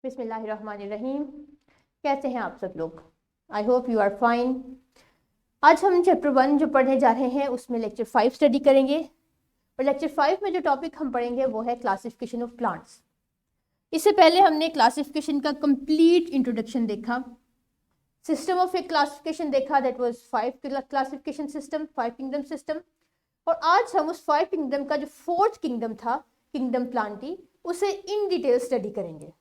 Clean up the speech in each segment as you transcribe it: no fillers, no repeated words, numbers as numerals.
बिस्मिल्लाहिर्रहमानिर्रहीम। कैसे हैं आप सब लोग? I hope you are fine. आज हम चैप्टर 1 जो पढ़ने जा रहे हैं उसमें लेक्चर 5 स्टडी करेंगे और लेक्चर 5 में जो टॉपिक हम पढ़ेंगे वो है क्लासिफिकेशन ऑफ प्लांट्स। इससे पहले हमने क्लासिफिकेशन का कंप्लीट इंट्रोडक्शन देखा, सिस्टम ऑफ ए क्लासिफिकेशन देखा, that was 5 classification system, 5 kingdom system. और आज हम उस 5 किंगडम का जो 4th किंगडम था, किंगडम प्लांटी, उसे इन डिटेल स्टडी करेंगे।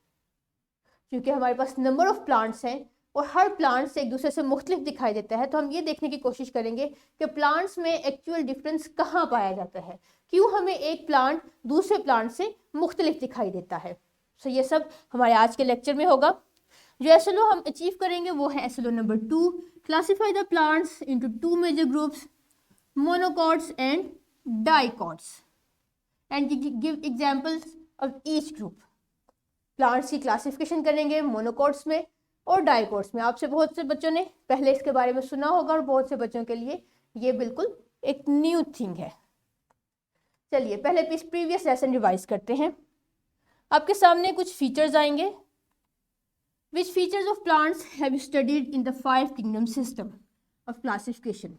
क्योंकि हमारे पास नंबर ऑफ प्लांट्स हैं और हर प्लांट्स एक दूसरे से मुख्तलिफ दिखाई देता है, तो हम ये देखने की कोशिश करेंगे कि प्लांट्स में एक्चुअल डिफरेंस कहाँ पाया जाता है, क्यों हमें एक प्लांट दूसरे प्लांट से मुख्तलिफ दिखाई देता है। सो ये सब हमारे आज के लेक्चर में होगा। जो एसएलओ हम अचीव करेंगे वो है SLO number 2, classify the plants into 2 major groups, monocots and dicots, and give examples of each group. Plants की क्लासिफिकेशन करेंगे मोनोकॉट्स में और डाइकॉट्स में। आपसे बहुत से बच्चों ने पहले इसके बारे में सुना होगा और बहुत से बच्चों के लिए ये बिल्कुल एक न्यू थिंग है। चलिए पहले प्रीवियस लेसन रिवाइज करते हैं। आपके सामने कुछ फीचर्स आएंगे। Which features of plants have studied in the 5 kingdom system of classification.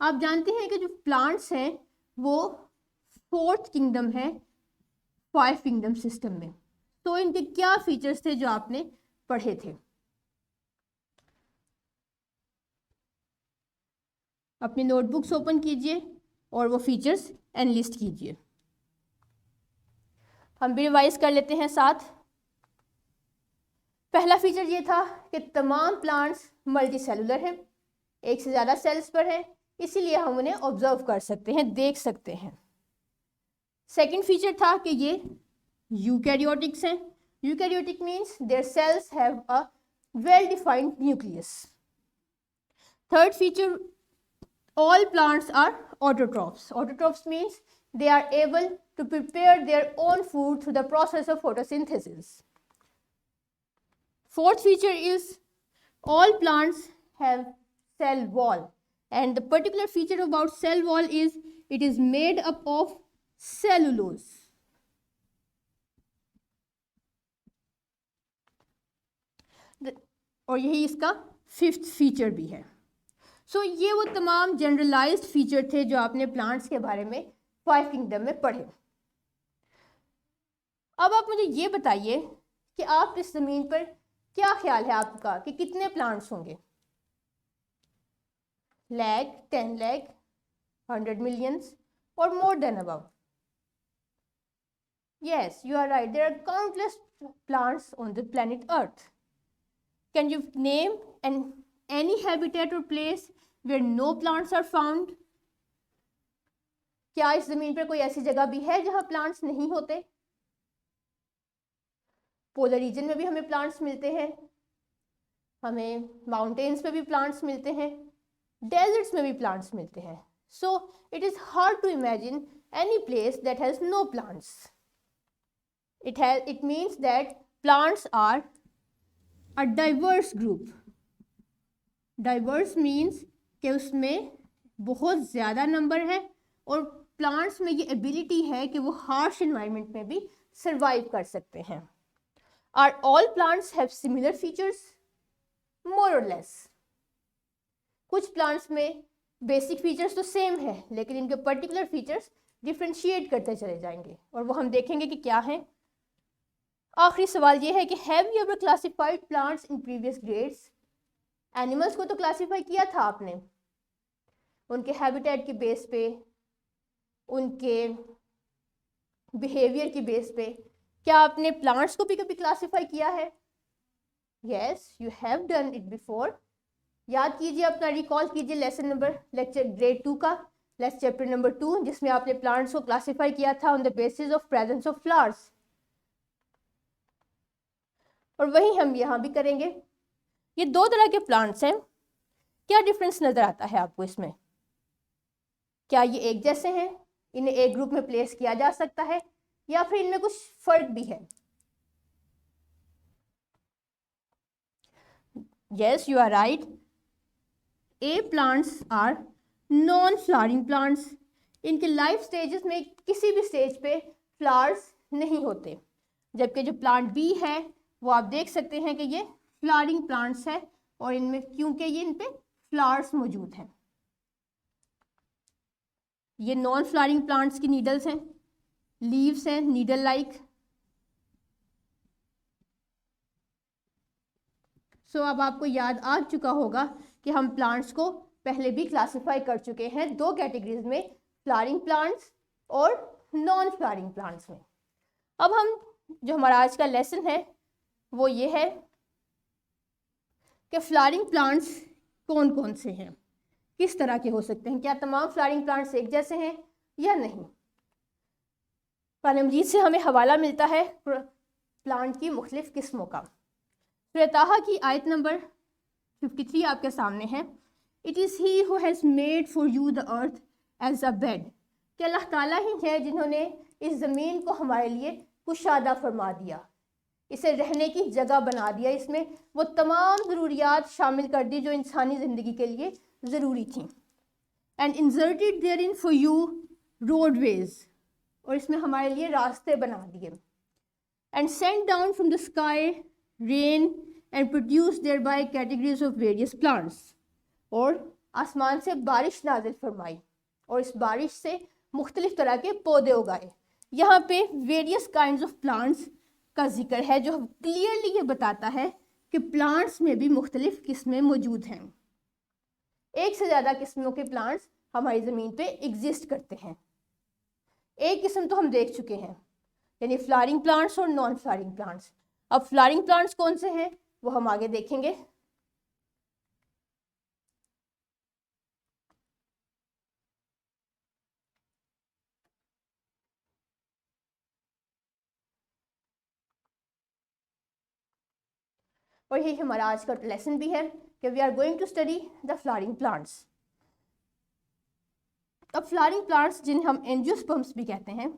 आप जानते हैं कि जो प्लांट्स हैं वो 4th किंगडम है 5 किंगडम सिस्टम में। तो इनके क्या फीचर्स थे जो आपने पढ़े थे? अपनी नोटबुक्स ओपन कीजिए और वो फीचर्स एनलिस्ट कीजिए। हम भी रिवाइज कर लेते हैं साथ। पहला फीचर ये था कि तमाम प्लांट्स मल्टी सेलुलर हैं, एक से ज़्यादा सेल्स पर हैं, इसीलिए हम उन्हें ऑब्जर्व कर सकते हैं, देख सकते हैं। सेकंड फीचर था कि ये यूकैरियोटिक्स हैं। Eukaryotic means their cells have a well defined nucleus. Third feature, all plants are autotrophs. Autotrophs means they are able to prepare their own food through the process of photosynthesis. Fourth feature is all plants have cell wall, and the particular feature about cell wall is it is made up of cellulose. और यही इसका 5th feature भी है। सो ये वो तमाम generalised feature थे जो आपने प्लांट्स के बारे में 5 किंगडम में पढ़े। अब आप मुझे ये बताइए कि आप इस ज़मीन पर क्या ख्याल है आपका कि कितने प्लांट्स होंगे? लाख, 10 लाख, 100 मिलियंस और more than above? Yes, you are right. There are countless plants on the planet Earth. Can you name any habitat or place where no plants are found? क्या इस जमीन पर कोई ऐसी जगह भी है जहां प्लांट्स नहीं होते? पोलर रीजन में भी हमें प्लांट्स मिलते हैं, हमें माउंटेन्स में भी प्लांट्स मिलते हैं, डेजर्ट्स में भी प्लांट्स मिलते हैं। So it is hard to imagine any place that has no plants. It means that plants are a diverse group. Diverse means कि उसमें बहुत ज़्यादा नंबर है और प्लांट्स में ये एबिलिटी है कि वो हार्श एनवायरनमेंट में भी सर्वाइव कर सकते हैं। Are all plants have similar features? More or less. कुछ प्लांट्स में बेसिक फीचर्स तो सेम है, लेकिन इनके पर्टिकुलर फीचर्स डिफ्रेंशिएट करते चले जाएंगे और वो हम देखेंगे कि क्या है। आखिरी सवाल ये है कि have you ever classified plants in previous grades? Animals को तो क्लासिफाई किया था आपने, उनके हैबिटेट की बेस पे, उनके बिहेवियर की बेस पे। क्या आपने प्लांट्स को भी कभी क्लासिफाई किया है? Yes, you have done it before. याद कीजिए, अपना रिकॉल कीजिए लेक्चर ग्रेड 2 का चैप्टर नंबर 2, जिसमें आपने प्लांट्स को क्लासिफाई किया था on the basis of presence of flowers. और वही हम यहाँ भी करेंगे। ये 2 तरह के प्लांट्स हैं, क्या डिफरेंस नजर आता है आपको इसमें? क्या ये एक जैसे हैं, इन्हें एक ग्रुप में प्लेस किया जा सकता है, या फिर इनमें कुछ फर्क भी है? Yes, you are right. A plants are non flowering plants. इनके लाइफ स्टेजेस में किसी भी स्टेज पे फ्लावर्स नहीं होते, जबकि जो प्लांट बी है वो आप देख सकते हैं कि ये फ्लावरिंग प्लांट्स है और इनमें क्योंकि ये इन पे फ्लावर्स मौजूद हैं। ये नॉन फ्लावरिंग प्लांट्स की नीडल्स हैं, लीव्स हैं नीडल लाइक। सो अब आपको याद आ चुका होगा कि हम प्लांट्स को पहले भी क्लासिफाई कर चुके हैं दो कैटेगरीज में, फ्लावरिंग प्लांट्स और नॉन फ्लावरिंग प्लांट्स में। अब हम जो हमारा आज का लेसन है वो ये है कि फ्लावरिंग प्लांट्स कौन कौन से हैं, किस तरह के हो सकते हैं, क्या तमाम फ्लावरिंग प्लांट्स एक जैसे हैं या नहीं। कुरान मजीद से हमें हवाला मिलता है प्लांट की मुख्तलिफ किस्मों का। सूरह ताहा की आयत नंबर 53 आपके सामने है। It is he who has made for you the earth as a bed, कि अल्लाह ताला ही है जिन्होंने इस ज़मीन को हमारे लिए कुशादा फरमा दिया, इसे रहने की जगह बना दिया, इसमें वो तमाम ज़रूरियात शामिल कर दी जो इंसानी ज़िंदगी के लिए ज़रूरी थी। And inserted therein for you roadways, और इसमें हमारे लिए रास्ते बना दिए। And send down from the sky rain and produce thereby categories of various plants, और आसमान से बारिश नाजिल फरमाई और इस बारिश से मुख्तलिफ तरह के पौधे उगाए। यहाँ पे वेरियस काइंड्स ऑफ प्लांट्स का जिक्र है जो क्लियरली ये बताता है कि प्लांट्स में भी मुख्तलिफ किस्में मौजूद हैं। एक से ज़्यादा किस्मों के प्लांट्स हमारी ज़मीन पे एग्जिस्ट करते हैं। एक किस्म तो हम देख चुके हैं, यानी फ्लावरिंग प्लांट्स और नॉन फ्लावरिंग प्लांट्स। अब फ्लावरिंग प्लांट्स कौन से हैं वो हम आगे देखेंगे। और यही हमारा आज का लेसन भी है कि we are going to study the flowering plants. अब फ्लावरिंग प्लांट्स जिन्हें हम एंजियोस्पर्म्स भी कहते हैं,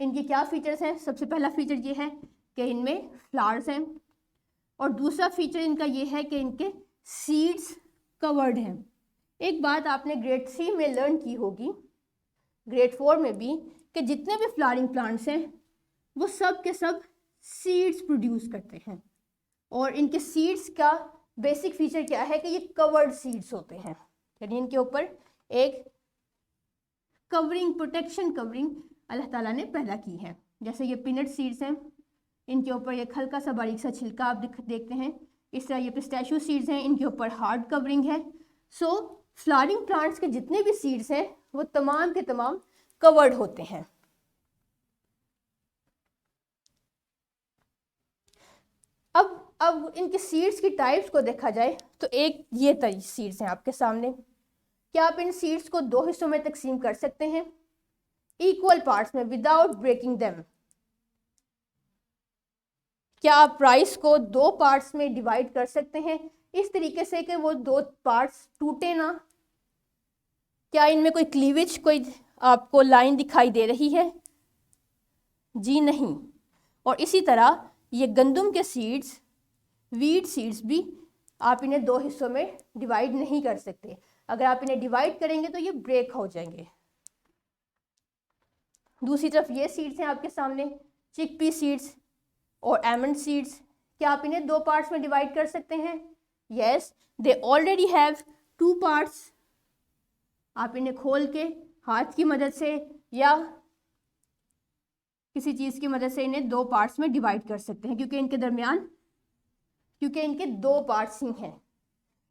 इनके क्या फीचर्स हैं। सबसे पहला फीचर ये है कि इनमें फ्लावर्स हैं, और दूसरा फीचर इनका ये है कि इनके सीड्स कवर्ड हैं। एक बात आपने ग्रेड 3 में लर्न की होगी, ग्रेड 4 में भी, कि जितने भी फ्लावरिंग प्लांट्स हैं वो सब के सब सीड्स प्रोड्यूस करते हैं। और इनके सीड्स का बेसिक फीचर क्या है कि ये कवर्ड सीड्स होते हैं, यानी इनके ऊपर एक कवरिंग, प्रोटेक्शन कवरिंग अल्लाह ताला ने पैदा की है। जैसे ये पीनट सीड्स हैं, इनके ऊपर एक हल्का सा बारीक सा छिलका आप देखते हैं। इस तरह ये पिस्ताशियो सीड्स हैं, इनके ऊपर हार्ड कवरिंग है। सो फ्लावरिंग प्लांट्स के जितने भी सीड्स हैं वो तमाम के तमाम कवर्ड होते हैं। अब इनके सीड्स की टाइप्स को देखा जाए तो एक ये तरह सीड्स हैं आपके सामने। क्या आप इन सीड्स को दो हिस्सों में तकसीम कर सकते हैं इक्वल पार्ट्स में विदाउट ब्रेकिंग देम? क्या आप राइस को दो पार्ट्स में डिवाइड कर सकते हैं इस तरीके से कि वो दो पार्ट्स टूटे ना? क्या इनमें कोई क्लीवेज, कोई आपको लाइन दिखाई दे रही है? जी नहीं। और इसी तरह ये गंदम के सीड्स, वीट सीड्स भी आप इन्हें दो हिस्सों में डिवाइड नहीं कर सकते। अगर आप इन्हें डिवाइड करेंगे तो ये ब्रेक हो जाएंगे। दूसरी तरफ ये सीड्स हैं आपके सामने, चिकपी सीड्स और आलमंड सीड्स। क्या आप इन्हें दो पार्ट्स में डिवाइड कर सकते हैं? Yes, they already have two parts. आप इन्हें खोल के हाथ की मदद से या किसी चीज़ की मदद से इन्हें दो पार्ट्स में डिवाइड कर सकते हैं, क्योंकि इनके दो पार्ट्स ही हैं।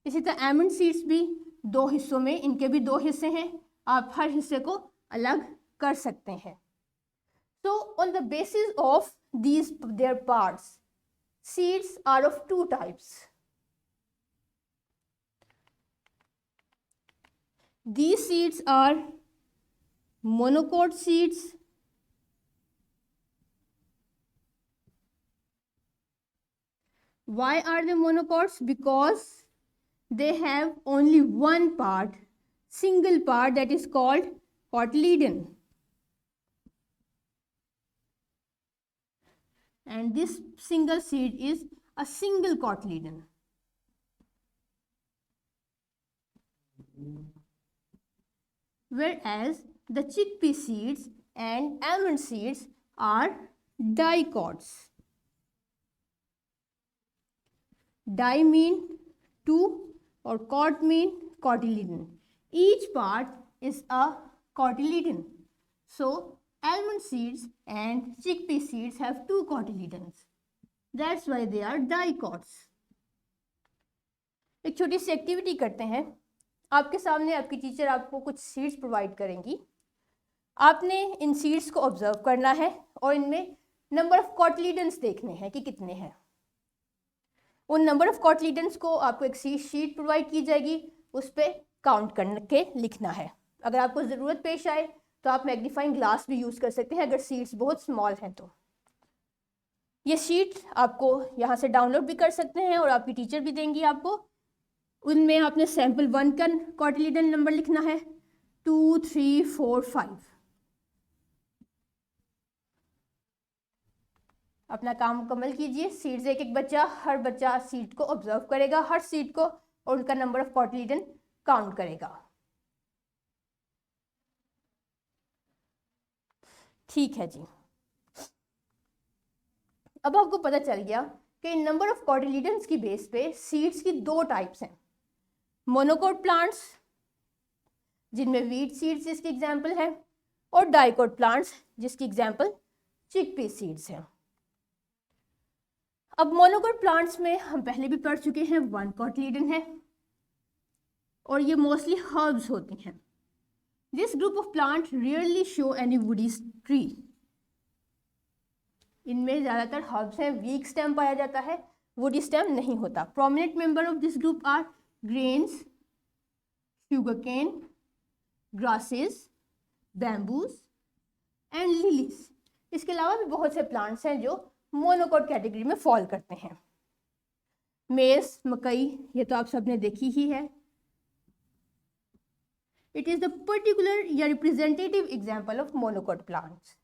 इसी तरह आलमंड सीड्स भी दो हिस्सों में, इनके भी दो हिस्से हैं, आप हर हिस्से को अलग कर सकते हैं। So on the basis of their parts, seeds are of two types. These seeds are monocot seeds Why are they monocots? Because they have only one part, single part, that is called cotyledon. And this single seed is a single cotyledon. Whereas the chickpea seeds and almond seeds are dicots. Di mean 2 और cot mean cotyledon. Each part is a cotyledon. So almond seeds and chickpea seeds have 2 cotyledons. That's why they are dicots. एक छोटी सी activity करते हैं. आपके सामने आपकी teacher आपको कुछ सीड्स प्रोवाइड करेंगी. आपने इन सीड्स को ऑब्जर्व करना है और इनमें नंबर ऑफ कॉटिलीडन्स देखने हैं कि कितने हैं. उन नंबर ऑफ कॉटिलीडन्स को आपको एक शीट प्रोवाइड की जाएगी, उस पर काउंट करके लिखना है. अगर आपको ज़रूरत पेश आए तो आप मैग्नीफाइंग ग्लास भी यूज़ कर सकते हैं अगर सीड्स बहुत स्मॉल हैं तो. ये शीट आपको यहाँ से डाउनलोड भी कर सकते हैं और आपकी टीचर भी देंगी आपको. उनमें आपने सैम्पल 1 का कॉटिलीडन नंबर लिखना है, 2, 3, 4, 5. अपना काम मुकम्मल कीजिए. सीड्स एक एक बच्चा, हर बच्चा सीड को ऑब्जर्व करेगा, हर सीड को, और उनका नंबर ऑफ कॉटिलीडन काउंट करेगा. ठीक है जी. अब आपको पता चल गया कि नंबर ऑफ कॉटिलीडन्स की बेस पे सीड्स की 2 टाइप्स हैं. मोनोकोट प्लांट्स जिनमें वीट सीड्स जिसकी एग्जाम्पल है, और डाइकोट प्लांट्स जिसकी एग्जाम्पल चिकपी सीड्स हैं. अब मोनोकोट प्लांट्स में हम पहले भी पढ़ चुके हैं 1 कॉटिलीडन है और ये मोस्टली हर्ब्स होती हैं. This group of plant rarely show any woody tree. इनमें ज़्यादातर हर्ब्स हैं, वीक स्टेम पाया जाता है, वुडी स्टेम नहीं होता. Prominent member of this group are grains, sugarcane, grasses, bamboos and lilies. इसके अलावा भी बहुत से प्लांट्स हैं जो मोनोकोट कैटेगरी में फॉल करते हैं. मेज, मकई, ये तो आप सबने देखी ही है. इट इज़ द पर्टिकुलर या representative example of monocot plants.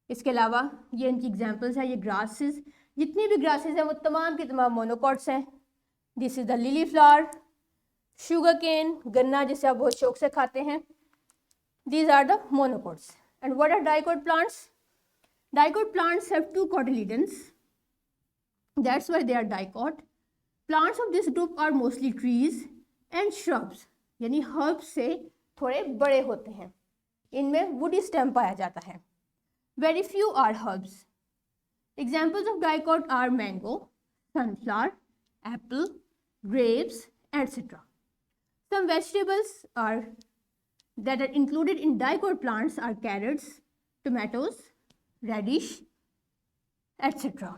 इसके अलावा ये इनकी एग्जाम्पल्स हैं. ये ग्रासेस, जितनी भी ग्रासेस हैं वो तमाम की तमाम मोनोकोट्स हैं. This is the lily flower, sugarcane, गन्ना जिसे आप बहुत शौक से खाते हैं. These are the monocots. And what are dicot plants? Dicot plants have 2 cotyledons. That's why they are dicot. Plants of this group are mostly trees and shrubs. यानी herbs से थोड़े बड़े होते हैं. इनमें woody stem पाया जाता है. Very few are herbs. Examples of dicot are mango, sunflower, apple, grapes, etc. Some vegetables that are included in dicot plants are carrots, tomatoes, radish etcetera.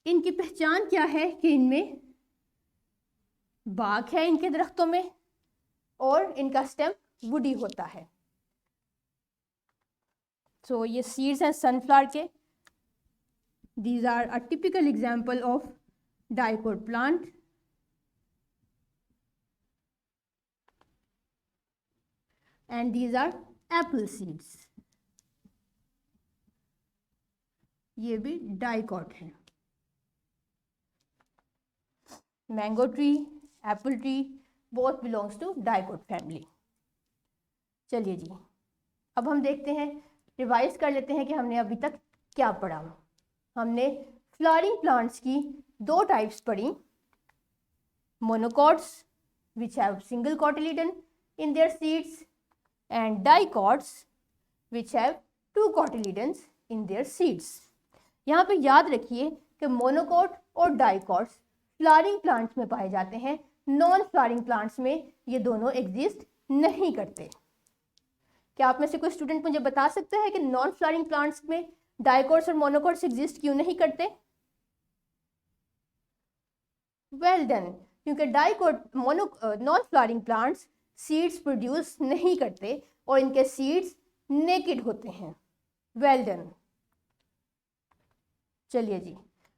इनकी पहचान क्या है कि इनमें बाग है इनके दरख्तों में और इनका स्टेम वुडी होता है. सो ये सीड्स हैं सनफ्लावर के. These are a typical example of dicot plant. And these are apple seeds. ये भी डाइकोट है. Mango tree, apple tree both belongs to dicot family. चलिए जी, अब हम देखते हैं, रिवाइज कर लेते हैं कि हमने अभी तक क्या पढ़ा. हमने फ्लावरिंग प्लांट्स की 2 टाइप्स पढ़ी. Monocots which have single cotyledon in their seeds and dicots which have 2 cotyledons in their seeds. यहाँ पे याद रखिए कि मोनोकोट और डाइकोट्स फ्लावरिंग प्लांट्स में पाए जाते हैं. नॉन फ्लावरिंग प्लांट्स में ये दोनों एग्जिस्ट नहीं करते. क्या आप में से कोई स्टूडेंट मुझे बता सकता है कि नॉन फ्लावरिंग प्लांट्स में डाइकोट्स और मोनोकोट्स एग्जिस्ट क्यों नहीं करते? Well done. क्योंकि dicot non flowering plants seeds produce नहीं करते और इनके सीड्स नेकेड होते हैं. Well done. चलिए जी,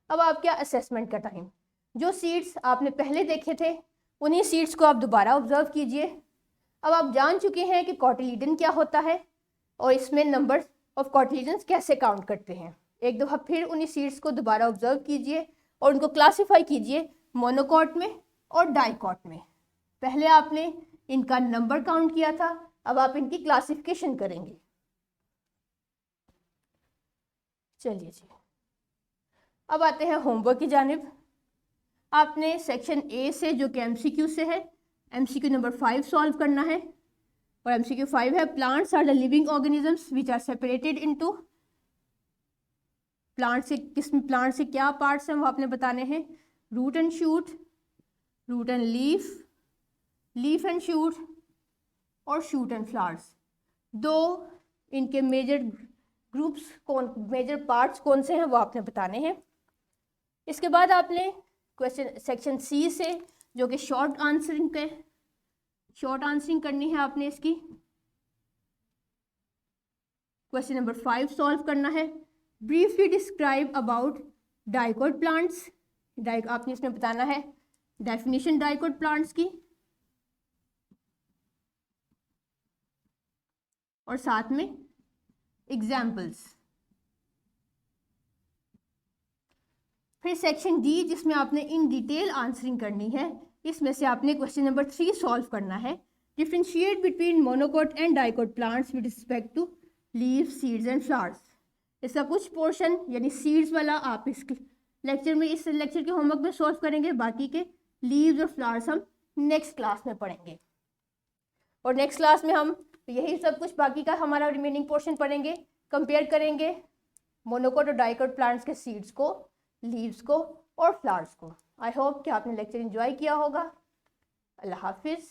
अब आपका असेसमेंट का टाइम. जो सीड्स आपने पहले देखे थे उन्हीं सीड्स को आप दोबारा ऑब्जर्व कीजिए. अब आप जान चुके हैं कि कॉटिलीडन क्या होता है और इसमें नंबर ऑफ कॉटिलीडन्स कैसे काउंट करते हैं. एक दफ़ा फिर उन्हीं सीड्स को दोबारा ऑब्जर्व कीजिए और उनको क्लासीफाई कीजिए मोनोकोट में और डाइकोट में. पहले आपने इनका नंबर काउंट किया था, अब आप इनकी क्लासिफिकेशन करेंगे. चलिए जी, अब आते हैं होमवर्क की जानिब. आपने सेक्शन ए से जो कि एमसीक्यू से है, एमसीक्यू नंबर 5 सॉल्व करना है। और एमसीक्यू 5 है plants are the living organisms which are separated into. Plant से क्या पार्ट्स हैं वो आपने बताने हैं। Root and shoot, root and leaf, leaf and shoot और शूट एंड फ्लावर्स। दो इनके मेजर ग्रुप्स मेजर पार्ट्स कौन से हैं वो आपने बताने हैं। इसके बाद आपने क्वेश्चन सेक्शन सी से जो कि शॉर्ट आंसरिंग करनी है आपने इसकी। क्वेश्चन नंबर 5 सॉल्व करना है। Briefly describe about dicot plants. आपने इसमें बताना है डेफिनेशन डाइकोट प्लांट्स की और साथ में एग्जाम्पल्स। फिर सेक्शन डी जिसमें आपने इन डिटेल आंसरिंग करनी है, इसमें से आपने क्वेश्चन नंबर 3 सॉल्व करना है। Differentiate between monocot and dicot plants with respect to leaves, seeds and flowers. इसका कुछ पोर्शन यानी सीड्स वाला आप इस लेक्चर के होमवर्क में सॉल्व करेंगे, बाकी के लीव्स और फ्लावर्स हम नेक्स्ट क्लास में पढ़ेंगे। और नेक्स्ट क्लास में हम यही सब कुछ बाकी का हमारा रिमेनिंग पोर्शन पढ़ेंगे, कंपेयर करेंगे मोनोकोट और डाइकोट प्लांट्स के सीड्स को, लीव्स को और फ्लावर्स को। आई होप कि आपने लेक्चर एंजॉय किया होगा। अल्लाह हाफिज़।